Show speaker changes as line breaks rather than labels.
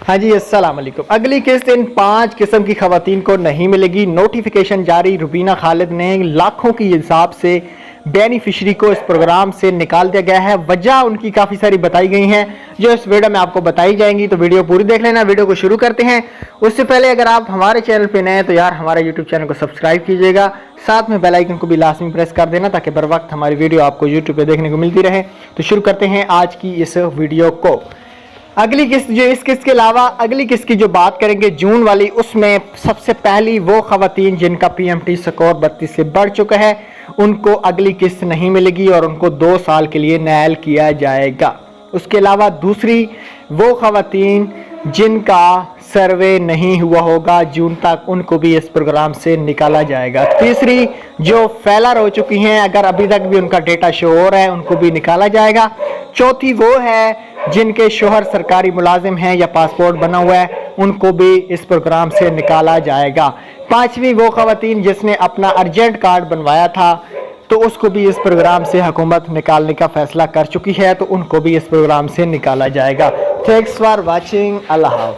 हाँ जी, अस्सलाम वालेकुम। अगली किस्त इन 5 किस्म की खवातीन को नहीं मिलेगी। नोटिफिकेशन जारी। रुबीना खालिद ने लाखों की हिसाब से बेनिफिशरी को इस प्रोग्राम से निकाल दिया गया है। वजह उनकी काफ़ी सारी बताई गई हैं जो इस वीडियो में आपको बताई जाएंगी, तो वीडियो पूरी देख लेना। वीडियो को शुरू करते हैं। उससे पहले अगर आप हमारे चैनल पर नए हैं तो यार हमारे यूट्यूब चैनल को सब्सक्राइब कीजिएगा, साथ में बेल आइकन को भी लाजमी प्रेस कर देना ताकि बर वक्त हमारी वीडियो आपको यूट्यूब पर देखने को मिलती रहे। तो शुरू करते हैं आज की इस वीडियो को। अगली किस्त जो इस किस्त के अलावा अगली किस्त की जो बात करेंगे जून वाली, उसमें सबसे पहली वो खवातीन जिनका पीएमटी स्कोर 32 से बढ़ चुका है उनको अगली किस्त नहीं मिलेगी और उनको 2 साल के लिए नायल किया जाएगा। उसके अलावा दूसरी वो खवातीन जिनका सर्वे नहीं हुआ होगा जून तक, उनको भी इस प्रोग्राम से निकाला जाएगा। तीसरी जो फेलर हो चुकी हैं, अगर अभी तक भी उनका डेटा शो हो रहा है, उनको भी निकाला जाएगा। चौथी वो है जिनके शोहर सरकारी मुलाजिम हैं या पासपोर्ट बना हुआ है, उनको भी इस प्रोग्राम से निकाला जाएगा। पांचवी वो खवातीन जिसने अपना अर्जेंट कार्ड बनवाया था तो उसको भी इस प्रोग्राम से हुकूमत निकालने का फैसला कर चुकी है, तो उनको भी इस प्रोग्राम से निकाला जाएगा। Thanks for watching. अल्लाह हाफ़िज़।